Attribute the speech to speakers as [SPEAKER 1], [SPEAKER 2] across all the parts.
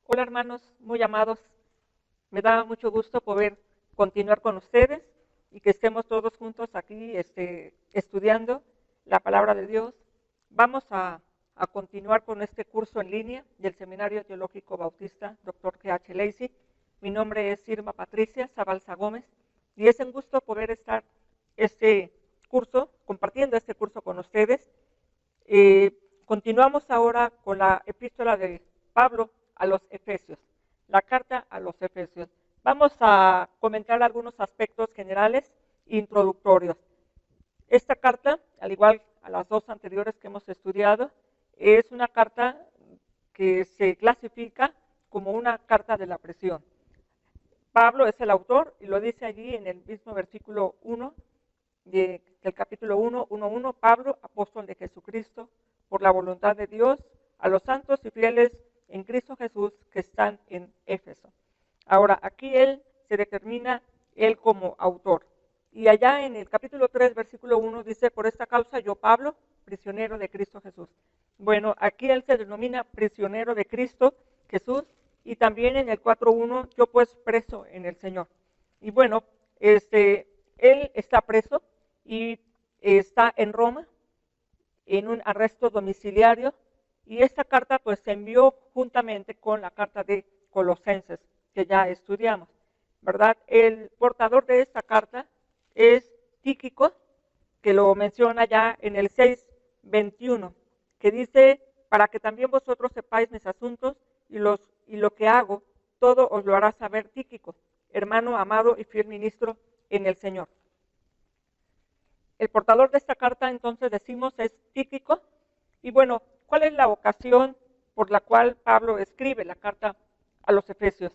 [SPEAKER 1] Hola hermanos, muy amados. Me da mucho gusto poder continuar con ustedes y que estemos todos juntos aquí estudiando la palabra de Dios. Vamos a continuar con este curso en línea del Seminario Teológico Bautista Dr. G.H. Lacey. Mi nombre es Irma Patricia Zabalza Gómez y es un gusto poder estar compartiendo este curso con ustedes. Continuamos ahora con la epístola de Pablo a los Efesios, la carta a los Efesios. Vamos a comentar algunos aspectos generales e introductorios. Esta carta, al igual a las dos anteriores que hemos estudiado, es una carta que se clasifica como una carta de la presión. Pablo es el autor y lo dice allí en el mismo versículo 1 del capítulo 1:1, Pablo, apóstol de Jesucristo, por la voluntad de Dios, a los santos y fieles en Cristo Jesús que están en Éfeso. Ahora, aquí él se determina él como autor. Y allá en el capítulo 3, versículo 1, dice, por esta causa yo, Pablo, prisionero de Cristo Jesús. Bueno, aquí él se denomina prisionero de Cristo Jesús, y también en el 4:1, yo pues preso en el Señor. Y bueno, él está preso y está en Roma en un arresto domiciliario, y esta carta pues se envió juntamente con la carta de Colosenses que ya estudiamos, ¿verdad? El portador de esta carta es Tíquico, que lo menciona ya en el 6:21, que dice, para que también vosotros sepáis mis asuntos y lo que hago, todo os lo hará saber Tíquico, hermano amado y fiel ministro en el Señor. El portador de esta carta, entonces decimos, es Tíquico. Y bueno, ¿cuál es la ocasión por la cual Pablo escribe la carta a los Efesios?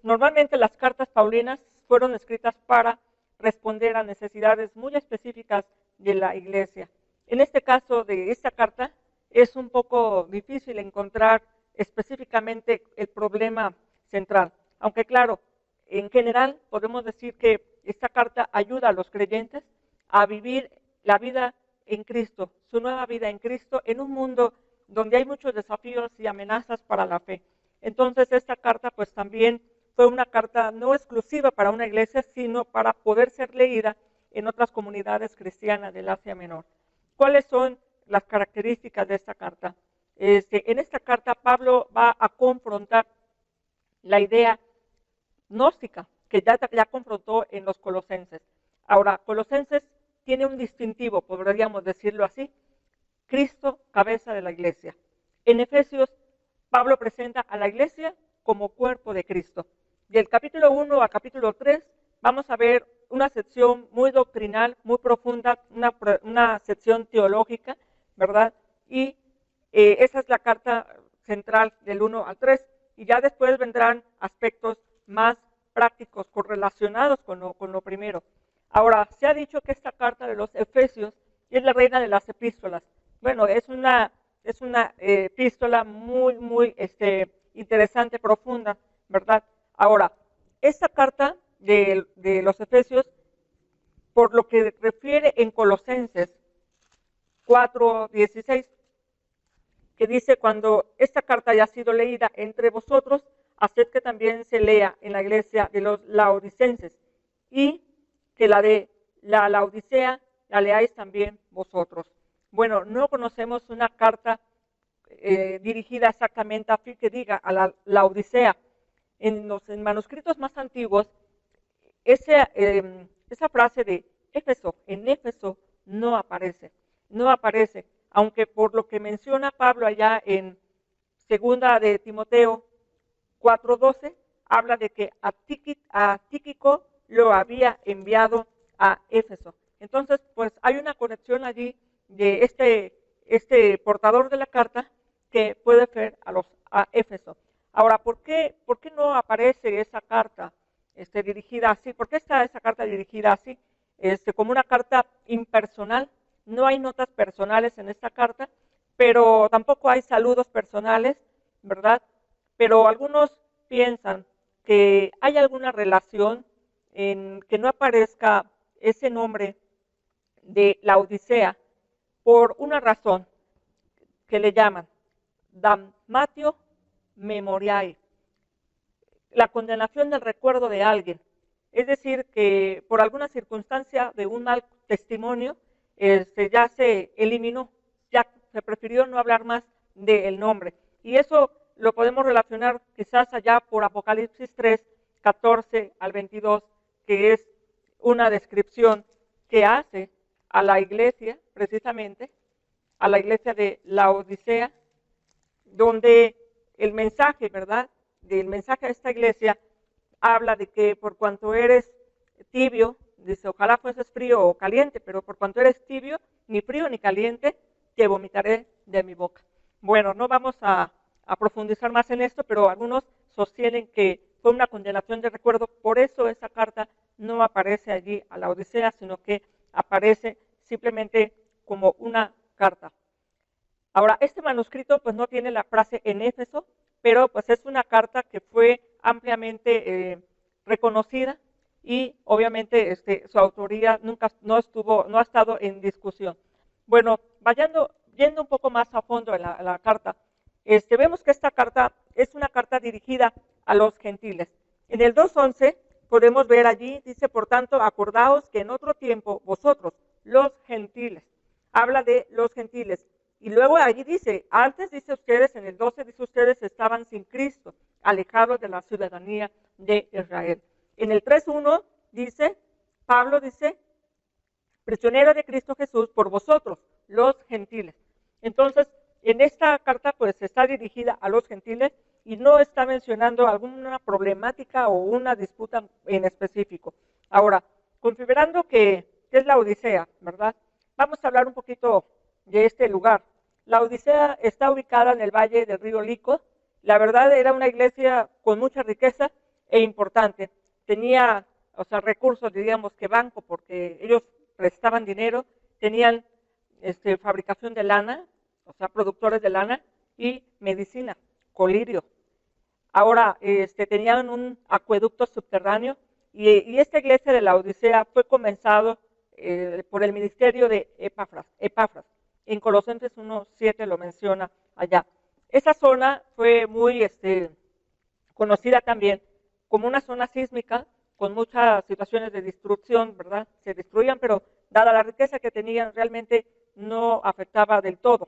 [SPEAKER 1] Normalmente las cartas paulinas fueron escritas para responder a necesidades muy específicas de la iglesia. En este caso de esta carta es un poco difícil encontrar específicamente el problema central, aunque claro, en general podemos decir que esta carta ayuda a los creyentes a vivir la vida en Cristo, su nueva vida en Cristo, en un mundo donde hay muchos desafíos y amenazas para la fe. Entonces esta carta pues también fue una carta no exclusiva para una iglesia, sino para poder ser leída en otras comunidades cristianas del Asia Menor. ¿Cuáles son las características de esta carta? En esta carta Pablo va a confrontar la idea gnóstica que ya confrontó en los Colosenses. Ahora, Colosenses tiene un distintivo, podríamos decirlo así: Cristo, cabeza de la iglesia. En Efesios, Pablo presenta a la iglesia como cuerpo de Cristo. Del capítulo 1 al capítulo 3 vamos a ver una sección muy doctrinal, muy profunda, una sección teológica, ¿verdad? Y esa es la carta central del 1 al 3. Y ya después vendrán aspectos más prácticos correlacionados con lo primero. Ahora, se ha dicho que esta carta de los Efesios es la reina de las epístolas. Bueno, es una epístola muy interesante, profunda, ¿verdad? Ahora, esta carta de los Efesios, por lo que refiere en Colosenses 4:16, que dice, cuando esta carta haya sido leída entre vosotros, haced que también se lea en la iglesia de los laodicenses, y que la de la Laodicea la leáis también vosotros. Bueno, no conocemos una carta dirigida exactamente a fin que diga a la Laodicea. En los manuscritos más antiguos, esa frase de Éfeso, en Éfeso, no aparece, aunque por lo que menciona Pablo allá en segunda de Timoteo 4:12, habla de que a Tíquico lo había enviado a Éfeso. Entonces, pues hay una conexión allí de este portador de la carta que puede ser a Éfeso. Ahora, ¿por qué no aparece esa carta dirigida así? ¿Por qué está esa carta dirigida así? Como una carta impersonal. No hay notas personales en esta carta, pero tampoco hay saludos personales, ¿verdad? Pero algunos piensan que hay alguna relación en que no aparezca ese nombre de la Odisea por una razón que le llaman Dammatio memoriae. La condenación del recuerdo de alguien. Es decir, que por alguna circunstancia de un mal testimonio, ya se eliminó, ya se prefirió no hablar más del nombre. Y eso lo podemos relacionar quizás allá por Apocalipsis 3, 14 al 22, que es una descripción que hace a la iglesia, precisamente, a la iglesia de Laodicea, donde el mensaje, ¿verdad?, del mensaje de esta iglesia habla de que por cuanto eres tibio, dice, ojalá fueses frío o caliente, pero por cuanto eres tibio, ni frío ni caliente, te vomitaré de mi boca. Bueno, no vamos a profundizar más en esto, pero algunos sostienen que fue una condenación de recuerdo, por eso esa carta no aparece allí a la Odisea, sino que aparece simplemente como una carta. Ahora, este manuscrito pues no tiene la frase en Éfeso, pero pues es una carta que fue ampliamente reconocida y obviamente su autoría no ha estado en discusión. Bueno, yendo un poco más a fondo en la carta, vemos que esta carta es una carta dirigida a los gentiles. En el 2:11 podemos ver allí, dice, por tanto, acordaos que en otro tiempo vosotros, los gentiles, habla de los gentiles. Y luego allí dice, antes dice ustedes, en el 12 dice ustedes estaban sin Cristo, alejados de la ciudadanía de Israel. En el 3:1 dice, Pablo dice, prisionero de Cristo Jesús por vosotros, los gentiles. Entonces, en esta carta pues está dirigida a los gentiles y no está mencionando alguna problemática o una disputa en específico. Ahora, considerando que es la Odisea, ¿verdad? Vamos a hablar un poquito de este lugar. La Odisea está ubicada en el valle del río Lico. La verdad era una iglesia con mucha riqueza e importante. Tenía, recursos, diríamos que banco, porque ellos prestaban dinero, tenían fabricación de lana, productores de lana y medicina, colirio. Ahora, tenían un acueducto subterráneo y esta iglesia de la Odisea fue comenzado por el ministerio de Epafras. En Colosenses 1:7 lo menciona allá. Esa zona fue muy conocida también como una zona sísmica con muchas situaciones de destrucción, ¿verdad? Se destruían, pero dada la riqueza que tenían, realmente no afectaba del todo.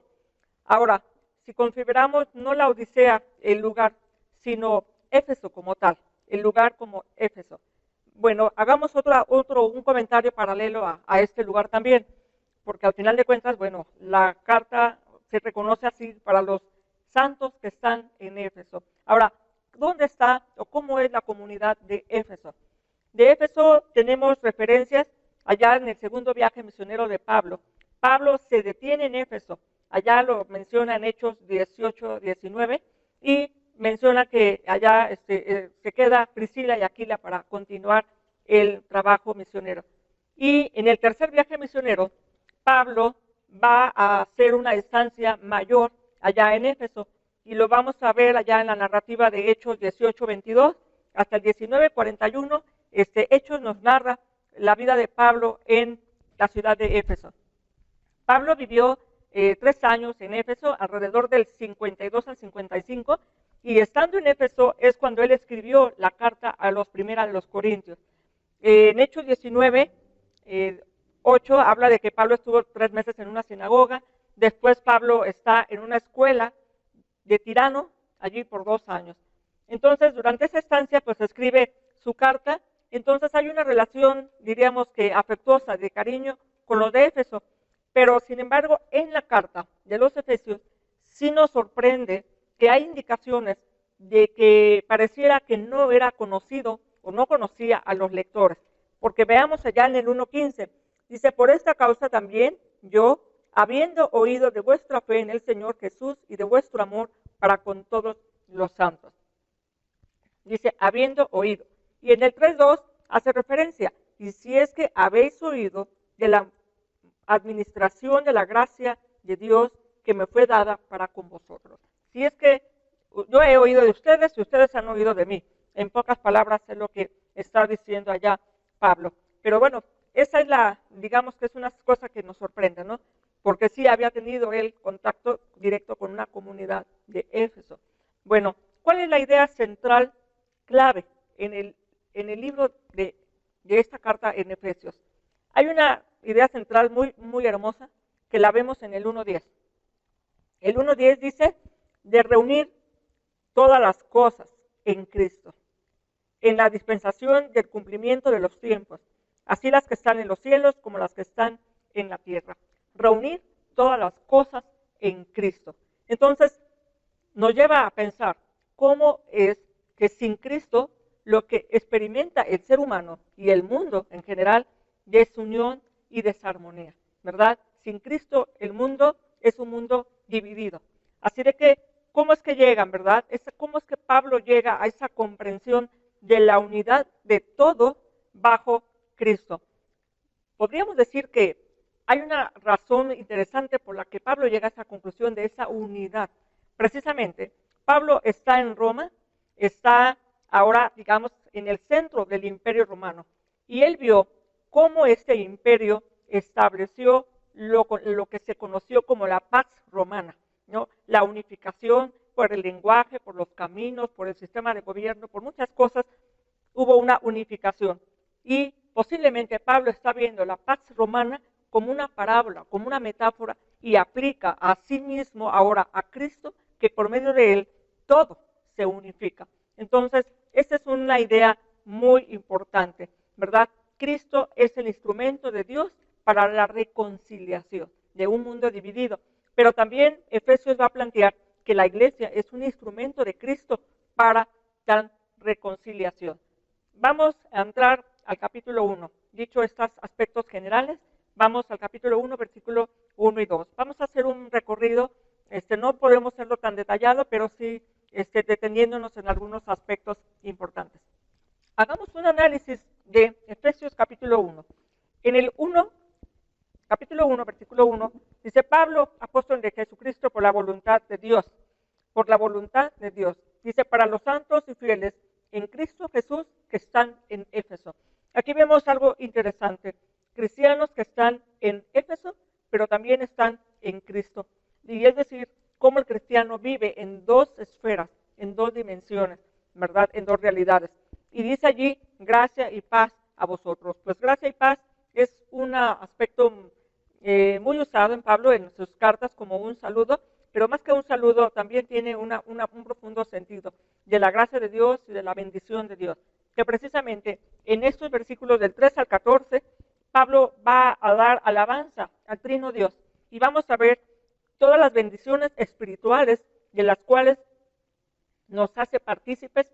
[SPEAKER 1] Ahora, si consideramos no la Odisea, el lugar, sino Éfeso como tal, el lugar como Éfeso. Bueno, hagamos un comentario paralelo a este lugar también, porque al final de cuentas, bueno, la carta se reconoce así para los santos que están en Éfeso. Ahora, ¿dónde está o cómo es la comunidad de Éfeso? De Éfeso tenemos referencias allá en el segundo viaje misionero de Pablo. Pablo se detiene en Éfeso, allá lo menciona en Hechos 18-19 y menciona que allá se queda Priscila y Aquila para continuar el trabajo misionero. Y en el tercer viaje misionero, Pablo va a hacer una estancia mayor allá en Éfeso y lo vamos a ver allá en la narrativa de Hechos 18-22 hasta el 19-41. Hechos nos narra la vida de Pablo en la ciudad de Éfeso. Pablo vivió 3 años en Éfeso, alrededor del 52 al 55, y estando en Éfeso es cuando él escribió la carta a los primeros de los Corintios. En Hechos 19, 8 habla de que Pablo estuvo 3 meses en una sinagoga, después Pablo está en una escuela de Tirano, allí por 2 años. Entonces, durante esa estancia, pues escribe su carta, entonces hay una relación, diríamos que afectuosa, de cariño con los de Éfeso, pero sin embargo, en la carta de los Efesios, sí nos sorprende que hay indicaciones de que pareciera que no era conocido o no conocía a los lectores, porque veamos allá en el 1:15, dice, por esta causa también yo, habiendo oído de vuestra fe en el Señor Jesús y de vuestro amor para con todos los santos. Dice, habiendo oído. Y en el 3:2 hace referencia, y si es que habéis oído de la administración de la gracia de Dios que me fue dada para con vosotros. Si es que yo he oído de ustedes y ustedes han oído de mí. En pocas palabras es lo que está diciendo allá Pablo. Pero bueno, esa es digamos que es una cosa que nos sorprende, ¿no? Porque sí había tenido él contacto directo con una comunidad de Éfeso. Bueno, ¿Cuál es la idea central, clave, en el libro de esta carta en Efesios? Hay una idea central muy hermosa que la vemos en el 1.10. El 1.10 dice de reunir todas las cosas en Cristo, en la dispensación del cumplimiento de los tiempos, así las que están en los cielos como las que están en la tierra. Reunir todas las cosas en Cristo. Entonces, nos lleva a pensar cómo es que sin Cristo lo que experimenta el ser humano y el mundo en general es desunión y desarmonía, ¿verdad? Sin Cristo el mundo es un mundo dividido. Así de que, ¿cómo es que llegan, verdad? ¿Cómo es que Pablo llega a esa comprensión de la unidad de todo bajo Cristo? Podríamos decir que hay una razón interesante por la que Pablo llega a esa conclusión de esa unidad. Precisamente, Pablo está en Roma, está ahora, digamos, en el centro del Imperio Romano, y él vio cómo este imperio estableció lo que se conoció como la Pax Romana, ¿no? La unificación por el lenguaje, por los caminos, por el sistema de gobierno, por muchas cosas, hubo una unificación. Y posiblemente Pablo está viendo la Pax Romana como una parábola, como una metáfora, y aplica a sí mismo ahora a Cristo, que por medio de él todo se unifica. Entonces, esa es una idea muy importante, ¿verdad? Cristo es el instrumento de Dios para la reconciliación de un mundo dividido. Pero también Efesios va a plantear que la iglesia es un instrumento de Cristo para tal reconciliación. Vamos a entrar al capítulo 1. Dicho estos aspectos generales, vamos al capítulo 1, versículo 1 y 2. Vamos a hacer un recorrido, no podemos hacerlo tan detallado, pero sí deteniéndonos en algunos aspectos importantes. Hagamos un análisis de Efesios capítulo 1. En el capítulo 1, versículo 1, dice: Pablo, apóstol de Jesucristo, por la voluntad de Dios. Por la voluntad de Dios. Dice: para los santos y fieles en Cristo Jesús que están en Éfeso. Aquí vemos algo interesante. Cristianos que están en Éfeso, pero también están en Cristo. Y es decir, cómo el cristiano vive en dos esferas, en dos dimensiones, ¿verdad? En dos realidades. Y dice allí: gracia y paz a vosotros. Pues gracia y paz es un aspecto muy usado en Pablo en sus cartas como un saludo, pero más que un saludo también tiene un profundo sentido de la gracia de Dios y de la bendición de Dios, que precisamente en estos versículos del 3 al 14, Pablo va a dar alabanza al Trino Dios, y vamos a ver todas las bendiciones espirituales de las cuales nos hace partícipes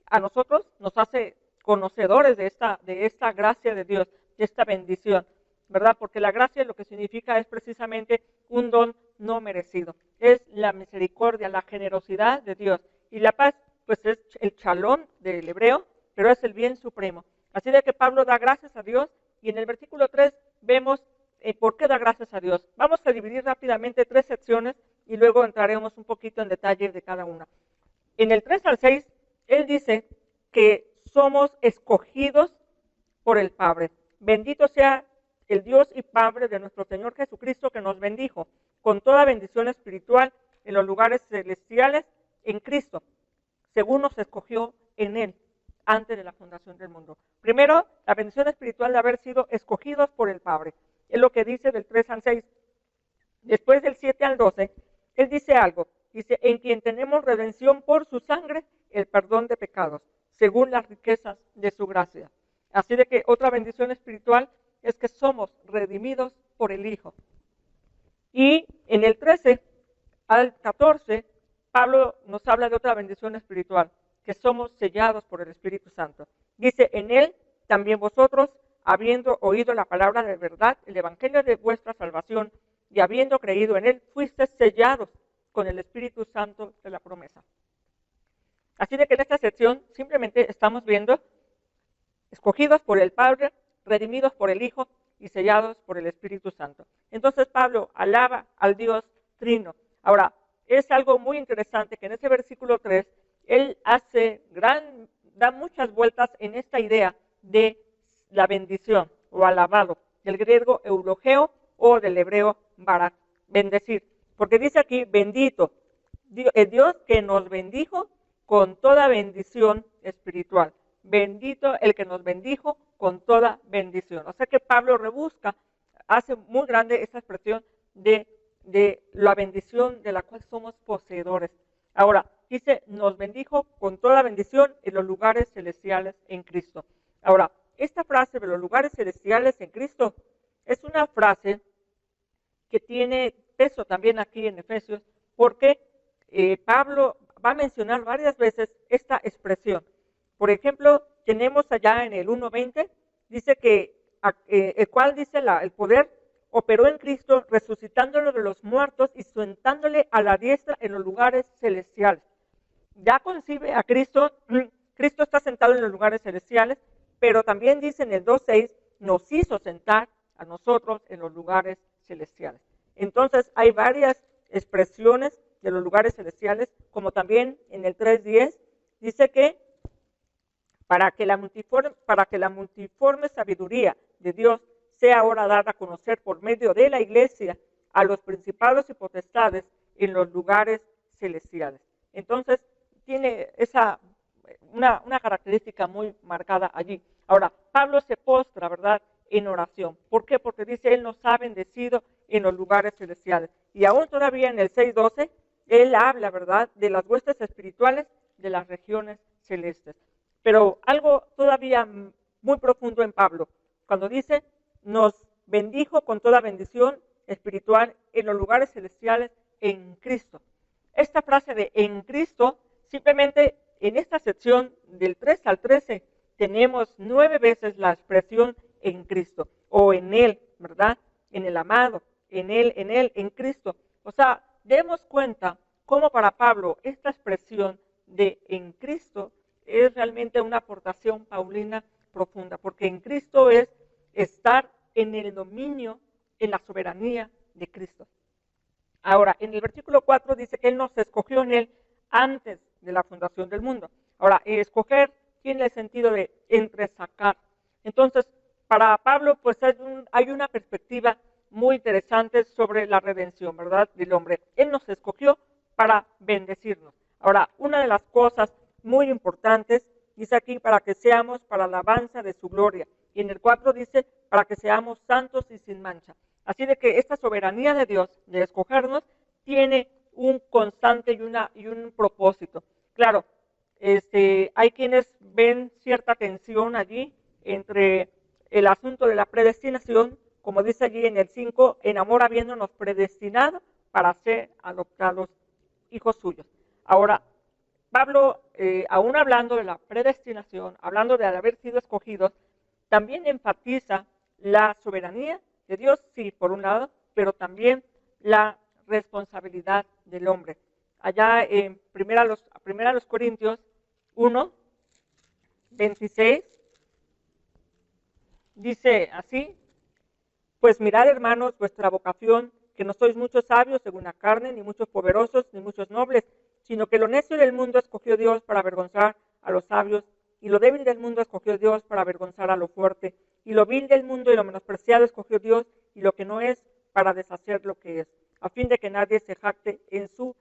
[SPEAKER 1] a nosotros, nos hace conocedores de esta gracia de Dios, de esta bendición, ¿verdad? Porque la gracia lo que significa es precisamente un don no merecido. Es la misericordia, la generosidad de Dios. Y la paz, pues es el shalom del hebreo, pero es el bien supremo. Así de que Pablo da gracias a Dios, y en el versículo 3 vemos por qué da gracias a Dios. Vamos a dividir rápidamente 3 secciones y luego entraremos un poquito en detalle de cada una. En el 3 al 6, él dice que somos escogidos por el Padre. Bendito sea el Dios y Padre de nuestro Señor Jesucristo, que nos bendijo con toda bendición espiritual en los lugares celestiales en Cristo, según nos escogió en Él antes de la fundación del mundo. Primero, la bendición espiritual de haber sido escogidos por el Padre. Es lo que dice del 3 al 6. Después del 7 al 12, él dice algo. Dice: en quien tenemos redención por su sangre, el perdón de pecados, según las riquezas de su gracia. Así de que otra bendición espiritual es que somos redimidos por el Hijo. Y en el 13 al 14, Pablo nos habla de otra bendición espiritual, que somos sellados por el Espíritu Santo. Dice: en él también vosotros, habiendo oído la palabra de verdad, el evangelio de vuestra salvación, y habiendo creído en él, fuisteis sellados con el Espíritu Santo de la promesa. Así de que en esta sección simplemente estamos viendo escogidos por el Padre, redimidos por el Hijo y sellados por el Espíritu Santo. Entonces Pablo alaba al Dios Trino. Ahora, es algo muy interesante que en ese versículo 3, él da muchas vueltas en esta idea de la bendición o alabado, del griego eulogeo o del hebreo barak, bendecir. Porque dice aquí: bendito, el Dios que nos bendijo con toda bendición espiritual. Bendito el que nos bendijo con toda bendición. O sea que Pablo rebusca, hace muy grande esta expresión de la bendición de la cual somos poseedores. Ahora, dice, nos bendijo con toda bendición en los lugares celestiales en Cristo. Ahora, esta frase de los lugares celestiales en Cristo es una frase que tiene peso también aquí en Efesios, porque Pablo va a mencionar varias veces esta expresión. Por ejemplo, tenemos allá en el 1:20, dice que el cual dice el poder operó en Cristo, resucitándolo de los muertos y sentándole a la diestra en los lugares celestiales. Ya concibe a Cristo, Cristo está sentado en los lugares celestiales, pero también dice en el 2:6, nos hizo sentar a nosotros en los lugares celestiales. Entonces hay varias expresiones de los lugares celestiales, como también en el 3:10, dice que para que la multiforme sabiduría de Dios sea ahora dada a conocer por medio de la iglesia a los principados y potestades en los lugares celestiales. Entonces, tiene una característica muy marcada allí. Ahora, Pablo se postra, ¿verdad?, en oración. ¿Por qué? Porque dice, Él nos ha bendecido en los lugares celestiales. Y aún todavía en el 6:12, Él habla, ¿verdad?, de las huestes espirituales de las regiones celestes. Pero algo todavía muy profundo en Pablo, cuando dice, nos bendijo con toda bendición espiritual en los lugares celestiales en Cristo. Esta frase de en Cristo, simplemente en esta sección del 3 al 13, tenemos 9 veces la expresión en Cristo, o en Él, ¿verdad? En el amado, en Él, en Cristo. O sea, demos cuenta cómo para Pablo esta expresión de en Cristo es realmente una aportación paulina profunda, porque en Cristo es estar en el dominio, en la soberanía de Cristo. Ahora, en el versículo 4 dice que Él nos escogió en Él antes de la fundación del mundo. Ahora, escoger tiene el sentido de entresacar. Entonces, para Pablo, pues hay una perspectiva muy interesante sobre la redención, ¿verdad?, del hombre. Él nos escogió para bendecirnos. Ahora, una de las cosas muy importantes, dice aquí, para que seamos para la alabanza de su gloria. Y en el 4 dice, para que seamos santos y sin mancha. Así de que esta soberanía de Dios, de escogernos, tiene un constante y un propósito. Claro, hay quienes ven cierta tensión allí entre el asunto de la predestinación, como dice allí en el 5, en amor habiéndonos predestinado para ser adoptados hijos suyos. Ahora, Pablo, aún hablando de la predestinación, hablando de haber sido escogidos, también enfatiza la soberanía de Dios, sí, por un lado, pero también la responsabilidad del hombre. Allá en primera los Corintios 1:26, dice así, pues mirad, hermanos, vuestra vocación, que no sois muchos sabios según la carne, ni muchos poderosos, ni muchos nobles, sino que lo necio del mundo escogió Dios para avergonzar a los sabios, y lo débil del mundo escogió Dios para avergonzar a lo fuerte, y lo vil del mundo y lo menospreciado escogió Dios, y lo que no es, para deshacer lo que es, a fin de que nadie se jacte en su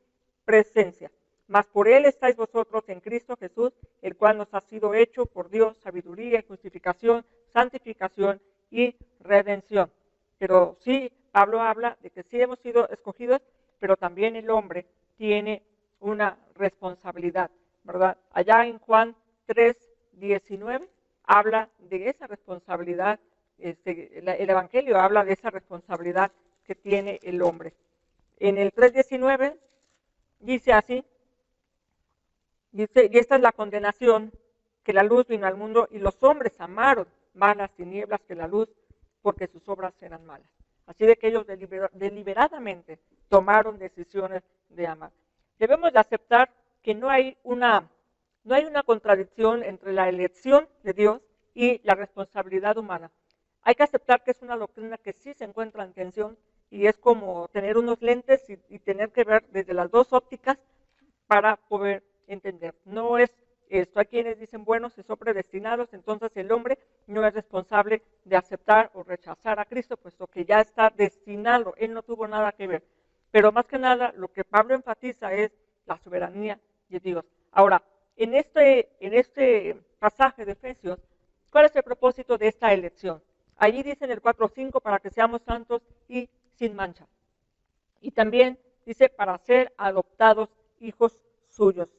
[SPEAKER 1] presencia. Mas por Él estáis vosotros en Cristo Jesús, el cual nos ha sido hecho por Dios sabiduría, justificación, santificación y redención. Pero sí, Pablo habla de que sí hemos sido escogidos, pero también el hombre tiene una responsabilidad, ¿verdad? Allá en Juan 3:19 habla de esa responsabilidad, el Evangelio habla de esa responsabilidad que tiene el hombre. En el 3:19 dice así, dice, y esta es la condenación, que la luz vino al mundo y los hombres amaron más las tinieblas que la luz, porque sus obras eran malas. Así de que ellos deliberadamente tomaron decisiones de amar. Debemos de aceptar que no hay una contradicción entre la elección de Dios y la responsabilidad humana. Hay que aceptar que es una doctrina que sí se encuentra en tensión y es como tener unos lentes y tener que ver desde las dos ópticas para poder entender. No es esto. Hay quienes dicen, bueno, si son predestinados, entonces el hombre no es responsable de aceptar o rechazar a Cristo, puesto que ya está destinado, él no tuvo nada que ver. Pero más que nada, lo que Pablo enfatiza es la soberanía de Dios. Ahora, en este pasaje de Efesios, ¿cuál es el propósito de esta elección? Allí dice en el 4:5, para que seamos santos y sin mancha. Y también dice, para ser adoptados hijos suyos.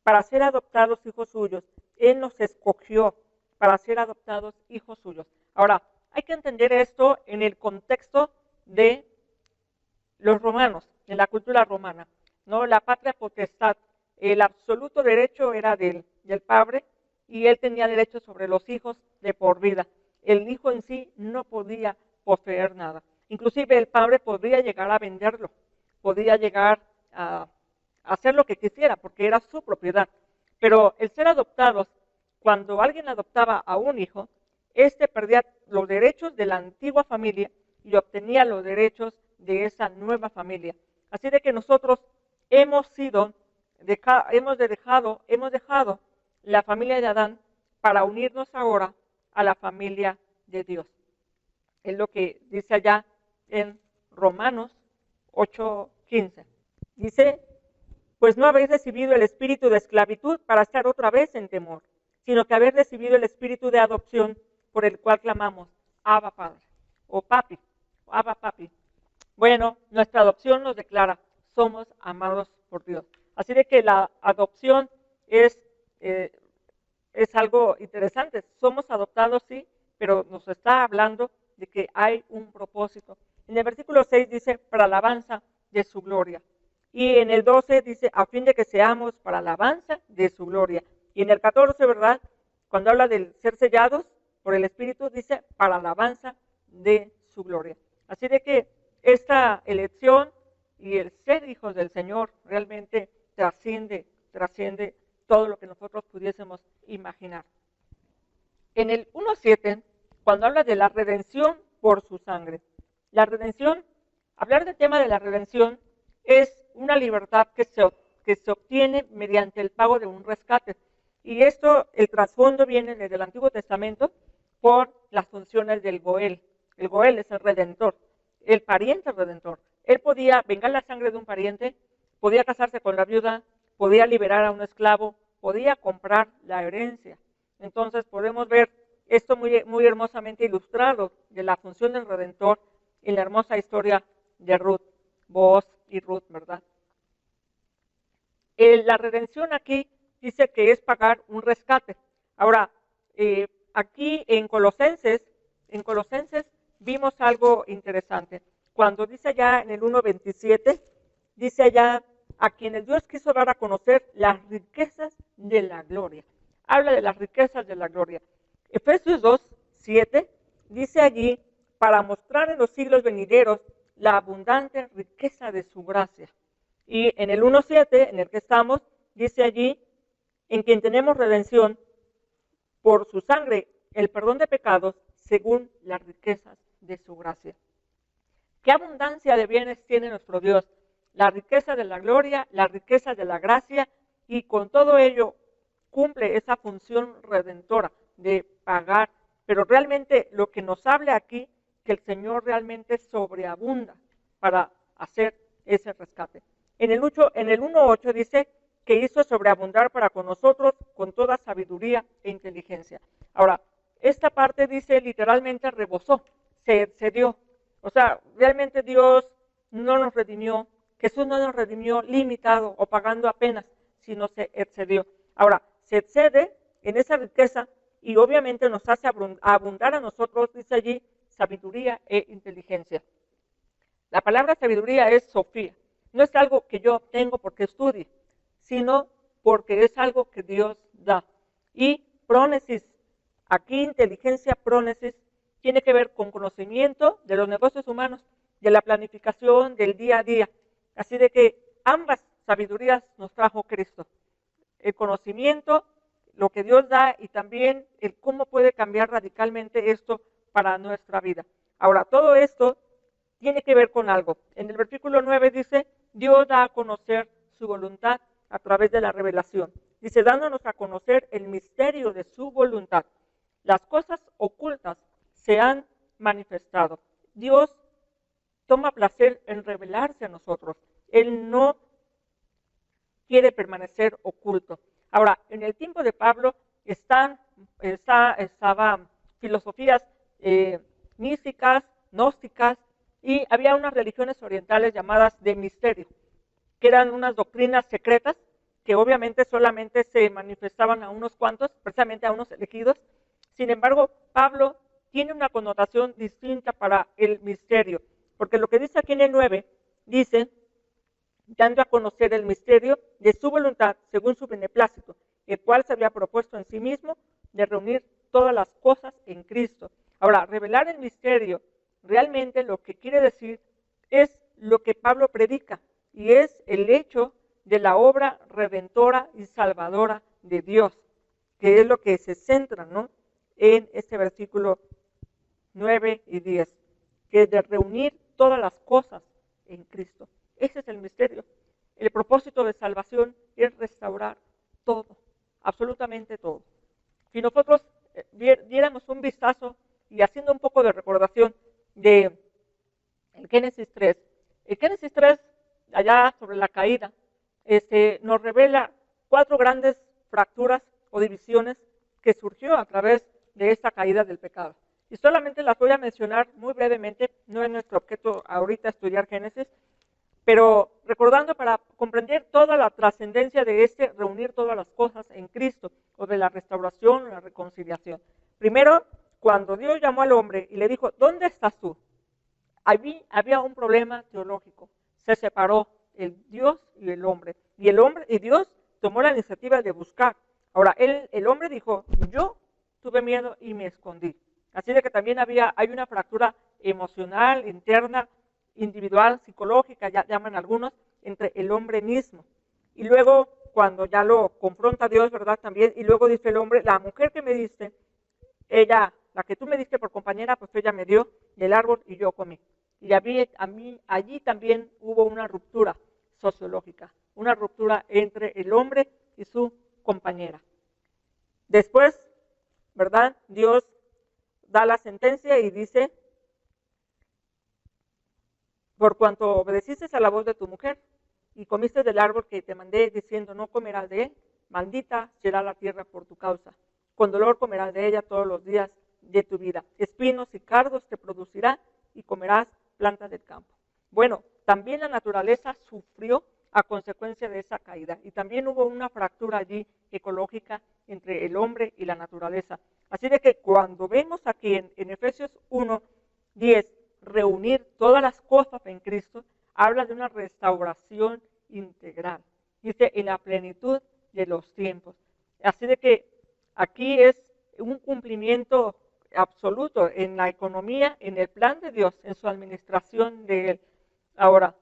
[SPEAKER 1] Para ser adoptados hijos suyos. Él nos escogió para ser adoptados hijos suyos. Ahora, hay que entender esto en el contexto de los romanos, en la cultura romana, ¿no? La patria potestad, el absoluto derecho era del padre y él tenía derecho sobre los hijos de por vida. El hijo en sí no podía poseer nada. Inclusive el padre podría llegar a venderlo, podría llegar a hacer lo que quisiera porque era su propiedad. Pero el ser adoptados, cuando alguien adoptaba a un hijo, éste perdía los derechos de la antigua familia y obtenía los derechos de esa nueva familia. Así de que nosotros hemos dejado la familia de Adán para unirnos ahora a la familia de Dios. Es lo que dice allá en Romanos 8:15. Dice, pues no habéis recibido el espíritu de esclavitud para estar otra vez en temor, sino que habéis recibido el espíritu de adopción por el cual clamamos, Abba Padre, o Papi, o Abba Papi. Bueno, nuestra adopción nos declara, somos amados por Dios. Así de que la adopción es algo interesante. Somos adoptados, sí, pero nos está hablando de que hay un propósito. En el versículo 6 dice, para alabanza de su gloria. Y en el 12 dice, a fin de que seamos para alabanza de su gloria. Y en el 14, ¿verdad? Cuando habla del ser sellados por el Espíritu, dice, para alabanza de su gloria. Así de que esta elección y el ser hijos del Señor realmente trasciende todo lo que nosotros pudiésemos imaginar. En el 1:7, cuando habla de la redención por su sangre, la redención, hablar del tema de la redención es una libertad que se obtiene mediante el pago de un rescate. Y esto, el trasfondo viene desde el Antiguo Testamento por las funciones del Goel. El Goel es el redentor, el pariente redentor. Él podía vengar la sangre de un pariente, podía casarse con la viuda, podía liberar a un esclavo, podía comprar la herencia. Entonces podemos ver esto muy, muy hermosamente ilustrado de la función del redentor en la hermosa historia de Ruth, Booz y Ruth, ¿verdad? La redención aquí dice que es pagar un rescate. Ahora, aquí en Colosenses vimos algo interesante. Cuando dice allá en el 1:27, dice allá, a quienes Dios quiso dar a conocer las riquezas de la gloria. Habla de las riquezas de la gloria. Efesios 2:7 dice allí, para mostrar en los siglos venideros la abundante riqueza de su gracia. Y en el 1:7, en el que estamos, dice allí, en quien tenemos redención por su sangre, el perdón de pecados, según las riquezas de su gracia. ¿Qué abundancia de bienes tiene nuestro Dios? La riqueza de la gloria, la riqueza de la gracia, y con todo ello cumple esa función redentora de pagar. Pero realmente lo que nos habla aquí, que el Señor realmente sobreabunda para hacer ese rescate. En el 1:8 dice que hizo sobreabundar para con nosotros con toda sabiduría e inteligencia. Ahora, esta parte dice literalmente rebosó, se excedió. O sea, realmente Dios no nos redimió, Jesús no nos redimió limitado o pagando apenas, sino se excedió. Ahora, se excede en esa riqueza y obviamente nos hace abundar a nosotros, dice allí, sabiduría e inteligencia. La palabra sabiduría es Sofía. No es algo que yo obtengo porque estudie, sino porque es algo que Dios da. Y prónesis, aquí inteligencia prónesis, tiene que ver con conocimiento de los negocios humanos, de la planificación, del día a día. Así de que ambas sabidurías nos trajo Cristo. El conocimiento, lo que Dios da y también el cómo puede cambiar radicalmente esto para nuestra vida. Ahora, todo esto tiene que ver con algo. En el versículo 9 dice, Dios da a conocer su voluntad a través de la revelación. Dice, dándonos a conocer el misterio de su voluntad. Las cosas ocultas se han manifestado. Dios toma placer en revelarse a nosotros. Él no quiere permanecer oculto. Ahora, en el tiempo de Pablo estaban filosofías místicas, gnósticas, y había unas religiones orientales llamadas de misterio, que eran unas doctrinas secretas que obviamente solamente se manifestaban a unos cuantos, precisamente a unos elegidos. Sin embargo, Pablo tiene una connotación distinta para el misterio, porque lo que dice aquí en el 9, dice, dando a conocer el misterio de su voluntad según su beneplácito, el cual se había propuesto en sí mismo de reunir todas las cosas en Cristo. Ahora, revelar el misterio realmente lo que quiere decir es lo que Pablo predica, y es el hecho de la obra redentora y salvadora de Dios, que es lo que se centra, ¿no?, en este versículo 9 y 10, que es de reunir todas las cosas en Cristo. Ese es el misterio. El propósito de salvación es restaurar todo, absolutamente todo. Si nosotros diéramos un vistazo y haciendo un poco de recordación de el Génesis 3, el Génesis 3, allá sobre la caída, nos revela 4 grandes fracturas o divisiones que surgió a través de esta caída del pecado. Y solamente las voy a mencionar muy brevemente, no es nuestro objeto ahorita estudiar Génesis, pero recordando para comprender toda la trascendencia de reunir todas las cosas en Cristo, o de la restauración o la reconciliación. Primero, cuando Dios llamó al hombre y le dijo, ¿dónde estás tú? Allí había un problema teológico. Se separó el Dios y el hombre. Y Dios tomó la iniciativa de buscar. Ahora, el hombre dijo, yo tuve miedo y me escondí. Así de que también hay una fractura emocional, interna, individual, psicológica, ya llaman algunos, entre el hombre mismo. Y luego, cuando ya lo confronta Dios, ¿verdad? También, y luego dice el hombre, la mujer que me diste, ella, la que tú me diste por compañera, pues ella me dio del árbol y yo comí. Y allí también hubo una ruptura sociológica, una ruptura entre el hombre y su compañera. Después, ¿verdad? Dios da la sentencia y dice, por cuanto obedeciste a la voz de tu mujer y comiste del árbol que te mandé diciendo no comerás de él, maldita será la tierra por tu causa. Con dolor comerás de ella todos los días de tu vida. Espinos y cardos te producirá y comerás plantas del campo. Bueno, también la naturaleza sufrió a consecuencia de esa caída y también hubo una fractura allí ecológica entre el hombre y la naturaleza. Así de que cuando vemos aquí en Efesios 1:10, reunir todas las cosas en Cristo, habla de una restauración integral. Dice, en la plenitud de los tiempos. Así de que aquí es un cumplimiento absoluto en la economía, en el plan de Dios, en su administración de Él. Ahora,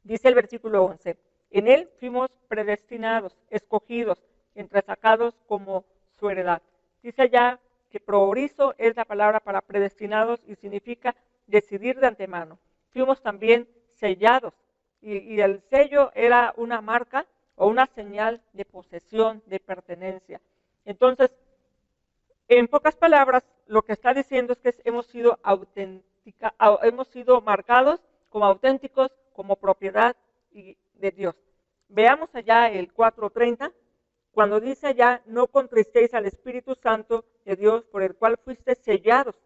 [SPEAKER 1] dice el versículo 11, en Él fuimos predestinados, escogidos, entresacados como su heredad. Dice ya que proorizo es la palabra para predestinados y significa decidir de antemano. Fuimos también sellados y el sello era una marca o una señal de posesión, de pertenencia. Entonces, en pocas palabras, lo que está diciendo es que hemos sido marcados como auténticos, como propiedad de Dios. Veamos allá el 4:30, cuando dice allá, no contristéis al Espíritu Santo de Dios, por el cual fuiste sellados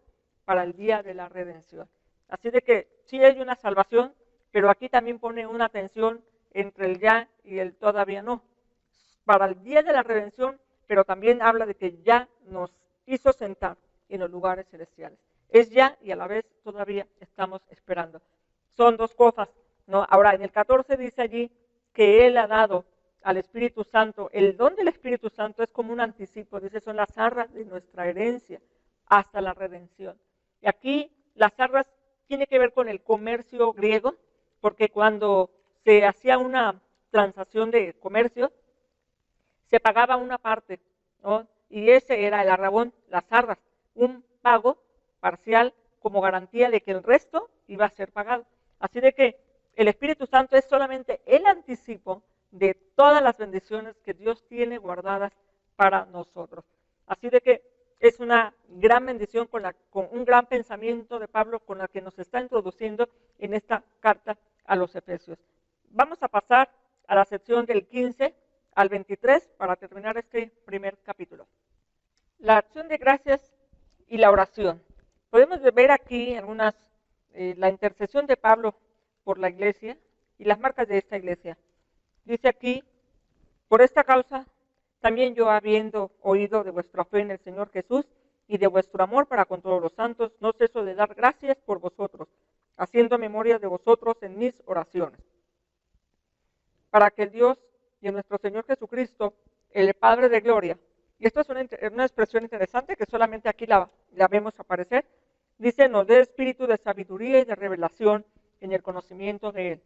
[SPEAKER 1] para el día de la redención. Así de que sí hay una salvación, pero aquí también pone una tensión entre el ya y el todavía no. Para el día de la redención, pero también habla de que ya nos hizo sentar en los lugares celestiales. Es ya y a la vez todavía estamos esperando. Son dos cosas, ¿no? Ahora, en el 14 dice allí que Él ha dado al Espíritu Santo. El don del Espíritu Santo es como un anticipo, dice, son las arras de nuestra herencia hasta la redención. Y aquí las arras tiene que ver con el comercio griego, porque cuando se hacía una transacción de comercio, se pagaba una parte, ¿no? Y ese era el arrabón, las arras, un pago parcial como garantía de que el resto iba a ser pagado. Así de que el Espíritu Santo es solamente el anticipo de todas las bendiciones que Dios tiene guardadas para nosotros. Así de que es una gran bendición con un gran pensamiento de Pablo con la que nos está introduciendo en esta carta a los Efesios. Vamos a pasar a la sección del 15 al 23 para terminar este primer capítulo. La acción de gracias y la oración. Podemos ver aquí la intercesión de Pablo por la iglesia y las marcas de esta iglesia. Dice aquí, por esta causa, también yo, habiendo oído de vuestra fe en el Señor Jesús y de vuestro amor para con todos los santos, no ceso de dar gracias por vosotros, haciendo memoria de vosotros en mis oraciones, para que el Dios de nuestro Señor Jesucristo, el Padre de gloria, y esto es una expresión interesante que solamente aquí la vemos aparecer, dice, nos dé espíritu de sabiduría y de revelación en el conocimiento de Él.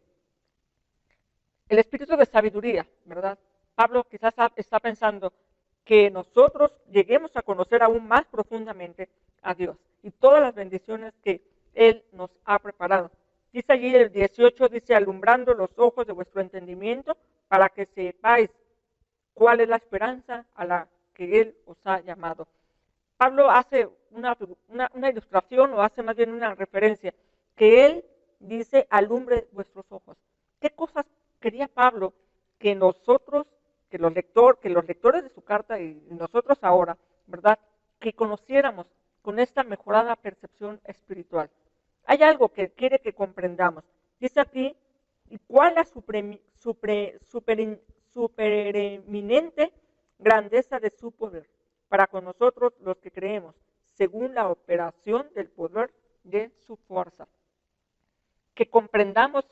[SPEAKER 1] El espíritu de sabiduría, ¿verdad? Pablo quizás está pensando que nosotros lleguemos a conocer aún más profundamente a Dios y todas las bendiciones que Él nos ha preparado. Dice allí el 18, dice, alumbrando los ojos de vuestro entendimiento para que sepáis cuál es la esperanza a la que Él os ha llamado. Pablo hace una ilustración o hace más bien una referencia, que Él dice, alumbre vuestros ojos. ¿Qué cosas quería Pablo que nosotros, que los lectores de su carta y nosotros ahora, ¿verdad?, que conociéramos con esta mejorada percepción espiritual? Hay algo que quiere que comprendamos. Dice aquí, ¿cuál la supereminente grandeza de su poder para con nosotros los que creemos, según la operación del poder de su fuerza? Que comprendamos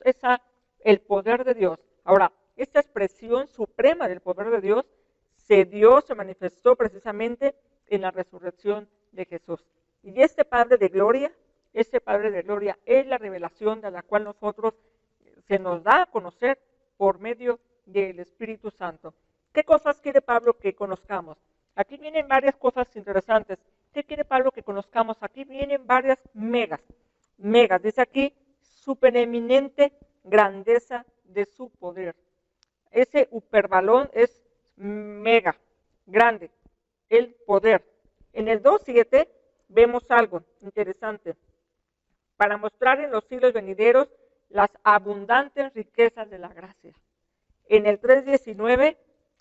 [SPEAKER 1] el poder de Dios. Ahora, esta expresión suprema del poder de Dios se manifestó precisamente en la resurrección de Jesús. Y este Padre de gloria es la revelación de la cual nosotros se nos da a conocer por medio del Espíritu Santo. ¿Qué cosas quiere Pablo que conozcamos? Aquí vienen varias cosas interesantes. ¿Qué quiere Pablo que conozcamos? Aquí vienen varias megas. Dice aquí, supereminente grandeza de su poder. Ese hiperbalón es mega, grande, el poder. En el 2.7 vemos algo interesante. Para mostrar en los siglos venideros las abundantes riquezas de la gracia. En el 3.19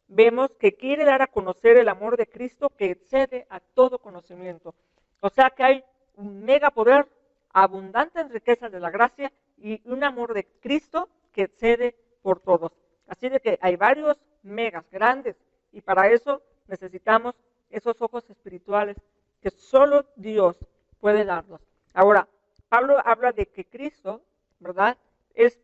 [SPEAKER 1] vemos que quiere dar a conocer el amor de Cristo que excede a todo conocimiento. O sea que hay un mega poder, abundantes riquezas de la gracia y un amor de Cristo que excede por todos. Así de que hay varios megas grandes y para eso necesitamos esos ojos espirituales que solo Dios puede darnos. Ahora, Pablo habla de que Cristo, ¿verdad?, es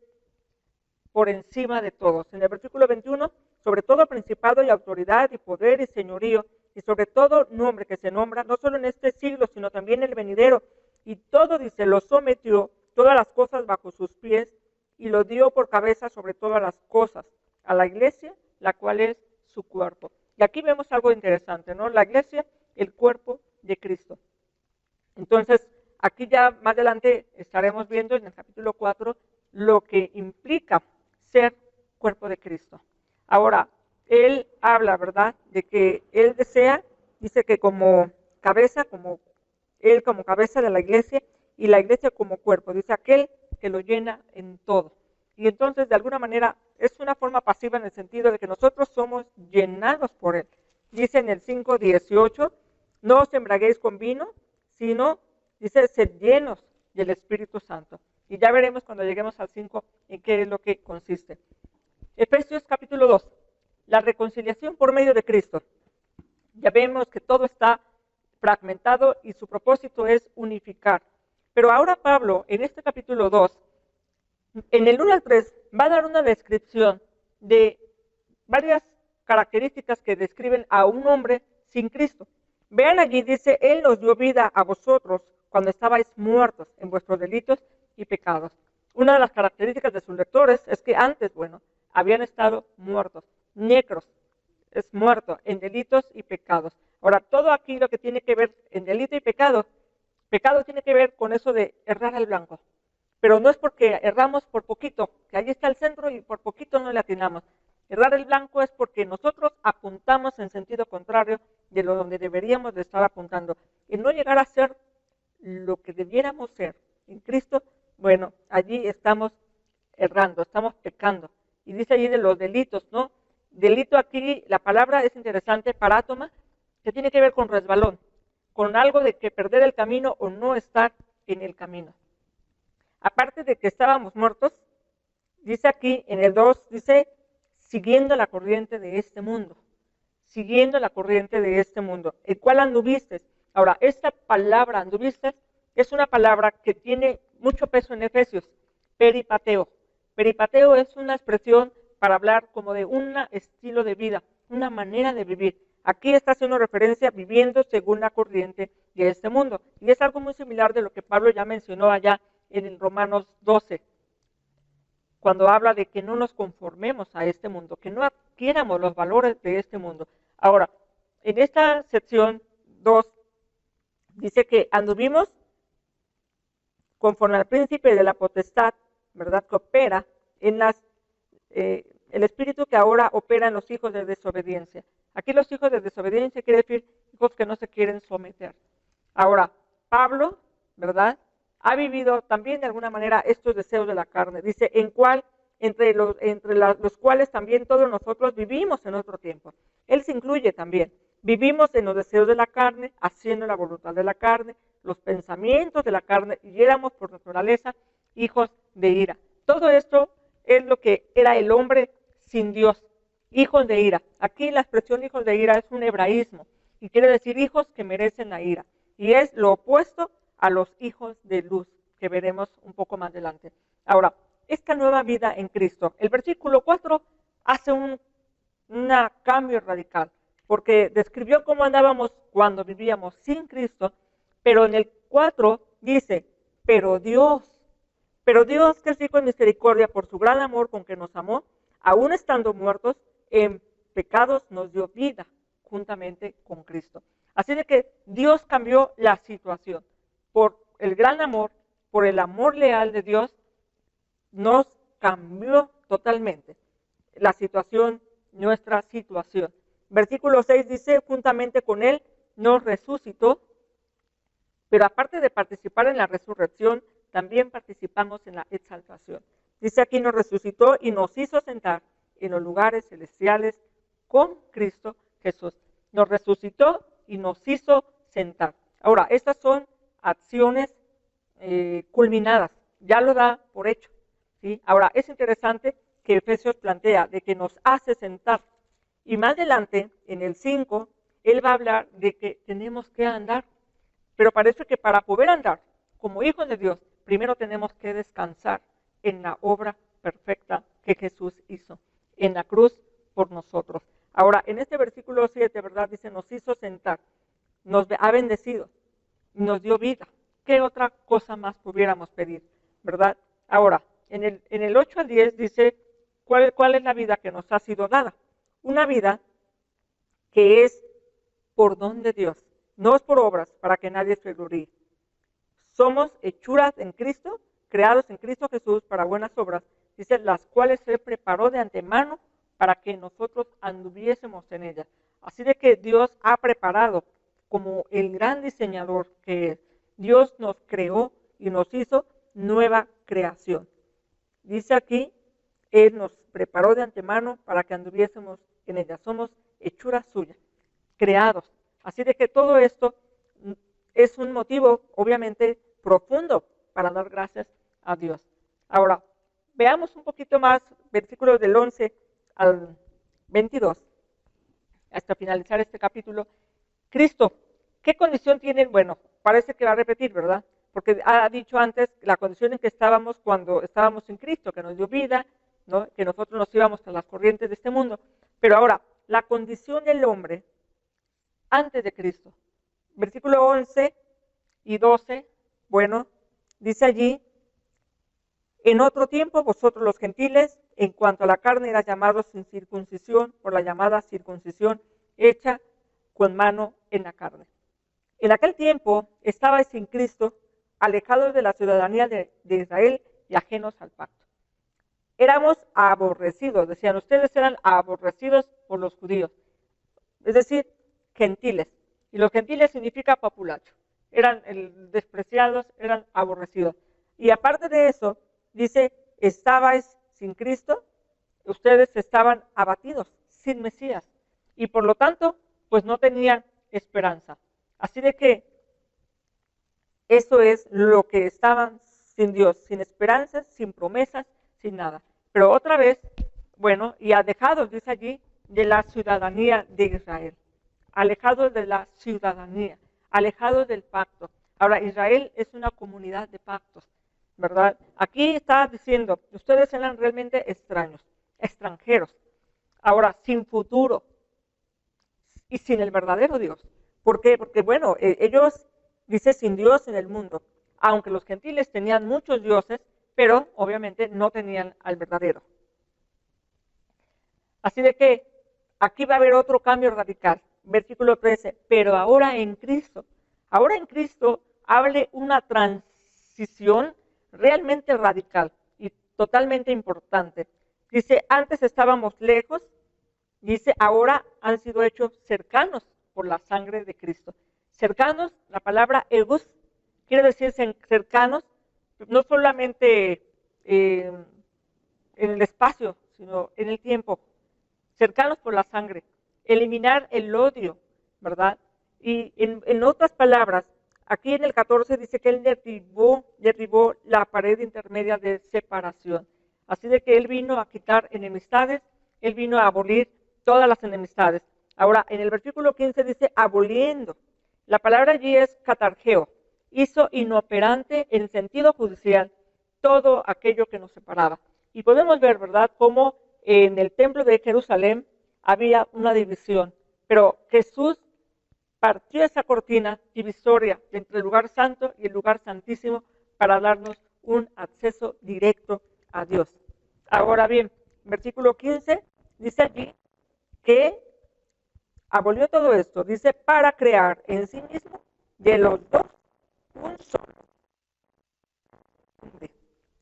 [SPEAKER 1] por encima de todos. En el versículo 21, sobre todo principado y autoridad y poder y señorío, y sobre todo nombre que se nombra, no solo en este siglo, sino también en el venidero. Y todo, dice, lo sometió, todas las cosas bajo sus pies, y lo dio por cabeza sobre todas las cosas, a la iglesia, la cual es su cuerpo. Y aquí vemos algo interesante, ¿no? La iglesia, el cuerpo de Cristo. Entonces, aquí ya más adelante estaremos viendo en el capítulo 4 lo que implica ser cuerpo de Cristo. Ahora, él habla, ¿verdad?, de que él desea, dice que como cabeza de la iglesia y la iglesia como cuerpo, dice aquel que lo llena en todo. Y entonces, de alguna manera, es una forma pasiva en el sentido de que nosotros somos llenados por él. Dice en el 5:18, no os embraguéis con vino, sino, dice, sed llenos del Espíritu Santo. Y ya veremos cuando lleguemos al 5 en qué es lo que consiste. Efesios capítulo 2, la reconciliación por medio de Cristo. Ya vemos que todo está fragmentado y su propósito es unificar. Pero ahora Pablo, en este capítulo 2, en el 1 al 3, va a dar una descripción de varias características que describen a un hombre sin Cristo. Vean allí, dice, Él nos dio vida a vosotros cuando estabais muertos en vuestros delitos y pecados. Una de las características de sus lectores es que antes, habían estado muertos, necros, es muerto en delitos y pecados. Ahora, todo aquí lo que tiene que ver en delito y pecado tiene que ver con eso de errar al blanco. Pero no es porque erramos por poquito, que ahí está el centro y por poquito no le atinamos. Errar el blanco es porque nosotros apuntamos en sentido contrario de lo donde deberíamos de estar apuntando. Y no llegar a ser lo que debiéramos ser en Cristo, allí estamos errando, estamos pecando. y dice ahí de los delitos, ¿no? Delito aquí, la palabra es interesante, parátoma, que tiene que ver con resbalón, con algo de que perder el camino o no estar en el camino. Aparte de que estábamos muertos, dice aquí en el 2, dice, siguiendo la corriente de este mundo, siguiendo la corriente de este mundo, el cual anduviste. Ahora, esta palabra anduviste es una palabra que tiene mucho peso en Efesios, peripateo. Peripateo es una expresión para hablar como de un estilo de vida, una manera de vivir. Aquí está haciendo referencia viviendo según la corriente de este mundo. Y es algo muy similar de lo que Pablo ya mencionó allá en el Romanos 12, cuando habla de que no nos conformemos a este mundo, que no adquiramos los valores de este mundo. Ahora, en esta sección 2, dice que anduvimos conforme al príncipe de la potestad, ¿verdad? Que opera en el espíritu que ahora opera en los hijos de desobediencia. Aquí los hijos de desobediencia quiere decir hijos que no se quieren someter. Ahora, Pablo, ¿verdad?, ha vivido también de alguna manera estos deseos de la carne. Dice, entre los cuales también todos nosotros vivimos en otro tiempo. Él se incluye también. Vivimos en los deseos de la carne, haciendo la voluntad de la carne, los pensamientos de la carne, y éramos por naturaleza hijos de ira. Todo esto es lo que era el hombre sin Dios, hijos de ira. Aquí la expresión hijos de ira es un hebraísmo, y quiere decir hijos que merecen la ira. Y es lo opuesto a los hijos de luz, que veremos un poco más adelante. Ahora, esta nueva vida en Cristo, el versículo 4 hace un cambio radical, porque describió cómo andábamos cuando vivíamos sin Cristo, pero en el 4 dice, pero Dios, que es rico en misericordia por su gran amor con que nos amó, aún estando muertos en pecados, nos dio vida juntamente con Cristo. Así de que Dios cambió la situación. Por el gran amor, por el amor leal de Dios, nos cambió totalmente la situación, nuestra situación. Versículo 6 dice, juntamente con Él nos resucitó, pero aparte de participar en la resurrección, también participamos en la exaltación. Dice aquí, nos resucitó y nos hizo sentar en los lugares celestiales con Cristo Jesús. Nos resucitó y nos hizo sentar. Ahora, estas son acciones culminadas, ya lo da por hecho, ¿sí? Ahora, es interesante que Efesios plantea de que nos hace sentar, y más adelante, en el 5, él va a hablar de que tenemos que andar, pero parece que para poder andar como hijos de Dios, primero tenemos que descansar en la obra perfecta que Jesús hizo en la cruz por nosotros. Ahora, en este versículo 7, ¿verdad? Dice, nos hizo sentar, nos ha bendecido, nos dio vida. ¿Qué otra cosa más pudiéramos pedir, verdad? Ahora, en el 8 al 10 dice, ¿cuál es la vida que nos ha sido dada? Una vida que es por don de Dios, no es por obras, para que nadie se gloríe. Somos hechuras en Cristo, creados en Cristo Jesús para buenas obras, dice, las cuales se preparó de antemano para que nosotros anduviésemos en ellas. Así de que Dios ha preparado, como el gran diseñador que es, Dios nos creó y nos hizo nueva creación. Dice aquí, Él nos preparó de antemano para que anduviésemos en ella. Somos hechuras suyas, creados. Así de que todo esto es un motivo, obviamente, profundo para dar gracias a Dios. Ahora, veamos un poquito más versículos del 11 al 22, hasta finalizar este capítulo. Cristo, ¿qué condición tiene? Bueno, parece que va a repetir, ¿verdad? Porque ha dicho antes la condición en que estábamos cuando estábamos en Cristo, que nos dio vida, ¿no? Que nosotros nos íbamos a las corrientes de este mundo. Pero ahora, la condición del hombre antes de Cristo. Versículo 11 y 12, bueno, dice allí, en otro tiempo vosotros los gentiles, en cuanto a la carne, eras llamados sin circuncisión, por la llamada circuncisión hecha con mano en la carne. En aquel tiempo estabais sin Cristo, alejados de la ciudadanía de Israel y ajenos al pacto. Éramos aborrecidos, decían, ustedes eran aborrecidos por los judíos, es decir, gentiles. Y los gentiles significa populacho. Eran despreciados, eran aborrecidos. Y aparte de eso, dice, estabais sin Cristo, ustedes estaban abatidos, sin Mesías, y por lo tanto, pues no tenían esperanza. Así de que eso es lo que estaban sin Dios, sin esperanzas, sin promesas, sin nada. Pero otra vez, bueno, y alejados, dice allí, de la ciudadanía de Israel, alejados de la ciudadanía, alejados del pacto. Ahora, Israel es una comunidad de pactos, ¿verdad? Aquí está diciendo, ustedes eran realmente extraños, extranjeros, ahora sin futuro y sin el verdadero Dios. ¿Por qué? Porque, bueno, ellos, dice, sin Dios en el mundo, aunque los gentiles tenían muchos dioses, pero obviamente no tenían al verdadero. Así de que aquí va a haber otro cambio radical. Versículo 13, pero ahora en Cristo hable una transición realmente radical y totalmente importante. Dice, antes estábamos lejos, dice, ahora han sido hechos cercanos por la sangre de Cristo. Cercanos, la palabra egus, quiere decir cercanos, no solamente en el espacio, sino en el tiempo. Cercanos por la sangre, eliminar el odio, ¿verdad? Y en otras palabras, aquí en el 14 dice que él derribó la pared intermedia de separación. Así de que él vino a quitar enemistades, él vino a abolir todas las enemistades. Ahora, en el versículo 15 dice aboliendo. La palabra allí es catargeo. Hizo inoperante en sentido judicial todo aquello que nos separaba. Y podemos ver, ¿verdad?, cómo en el templo de Jerusalén había una división, pero Jesús partió esa cortina divisoria entre el lugar santo y el lugar santísimo para darnos un acceso directo a Dios. Ahora bien, versículo 15 dice allí que abolió todo esto, dice, para crear en sí mismo de los dos un solo hombre,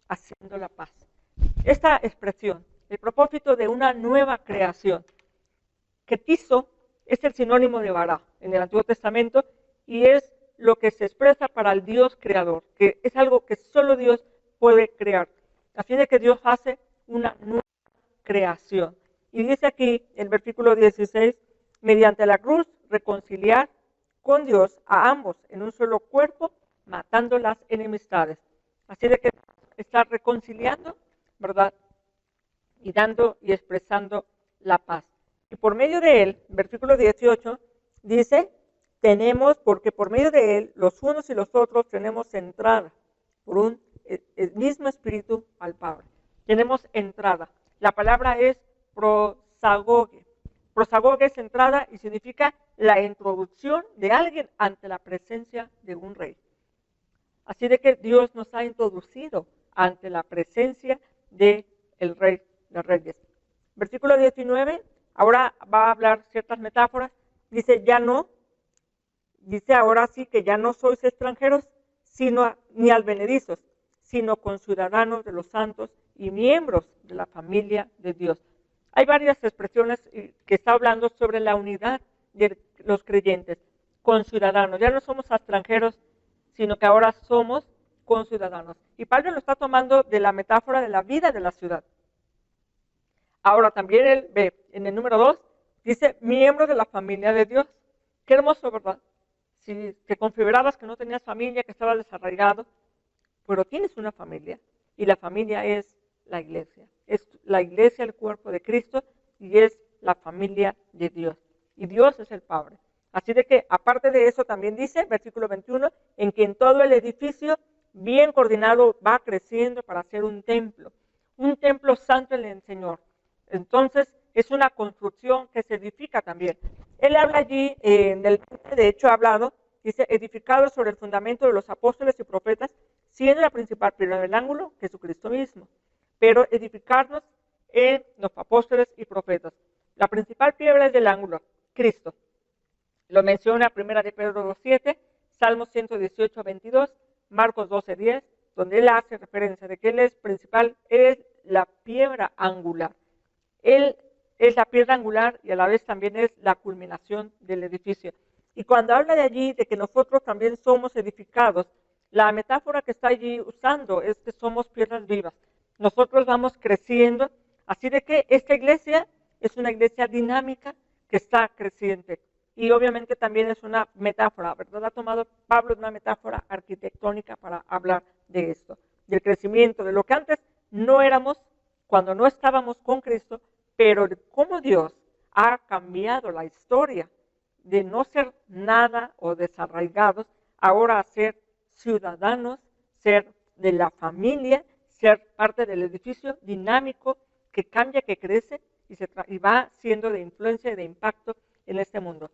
[SPEAKER 1] haciendo la paz. Esta expresión, el propósito de una nueva creación. Ketizo es el sinónimo de bara en el Antiguo Testamento y es lo que se expresa para el Dios creador, que es algo que solo Dios puede crear. Así de que Dios hace una nueva creación. Y dice aquí, el versículo 16, mediante la cruz reconciliar con Dios a ambos en un solo cuerpo, matando las enemistades. Así de que está reconciliando, ¿verdad?, y dando y expresando la paz. Y por medio de él, versículo 18, dice, porque por medio de él, los unos y los otros tenemos entrada por el mismo espíritu al Padre. Tenemos entrada. La palabra es prosagoge. Prosagoge es entrada y significa la introducción de alguien ante la presencia de un rey. Así de que Dios nos ha introducido ante la presencia del Rey de Reyes. Versículo 19, ahora va a hablar ciertas metáforas. Dice, ahora sí que ya no sois extranjeros, ni advenedizos, sino conciudadanos de los santos y miembros de la familia de Dios. Hay varias expresiones que está hablando sobre la unidad de los creyentes, conciudadanos. Ya no somos extranjeros, sino que ahora somos conciudadanos. Y Pablo lo está tomando de la metáfora de la vida de la ciudad. Ahora también él ve, en el número 2, dice, miembros de la familia de Dios. Qué hermoso, ¿verdad? Si te configurabas que no tenías familia, que estabas desarraigado, pero tienes una familia, y la familia es la iglesia. Es la iglesia, el cuerpo de Cristo, y es la familia de Dios. Y Dios es el Padre. Así de que, aparte de eso, también dice, versículo 21, en que en todo el edificio, bien coordinado, va creciendo para ser un templo santo en el Señor. Entonces, es una construcción que se edifica también. Él habla allí, de hecho ha hablado, dice, edificado sobre el fundamento de los apóstoles y profetas, siendo la principal piedra del ángulo Jesucristo mismo. Pero edificarnos en los apóstoles y profetas. La principal piedra del ángulo, Cristo. Lo menciona 1 de Pedro 2:7, Salmos 118, 22, Marcos 12:10, donde él hace referencia de que él es principal, es la piedra angular. Él es la piedra angular y a la vez también es la culminación del edificio. Y cuando habla de allí, de que nosotros también somos edificados, la metáfora que está allí usando es que somos piedras vivas. Nosotros vamos creciendo Así de que esta iglesia es una iglesia dinámica que está creciente. Y obviamente también es una metáfora, ¿verdad? Ha tomado Pablo una metáfora arquitectónica para hablar de esto, del crecimiento, de lo que antes no éramos cuando no estábamos con Cristo, pero de cómo Dios ha cambiado la historia de no ser nada o desarraigados, ahora a ser ciudadanos, ser de la familia, ser parte del edificio dinámico que cambia, que crece y va siendo de influencia y de impacto en este mundo.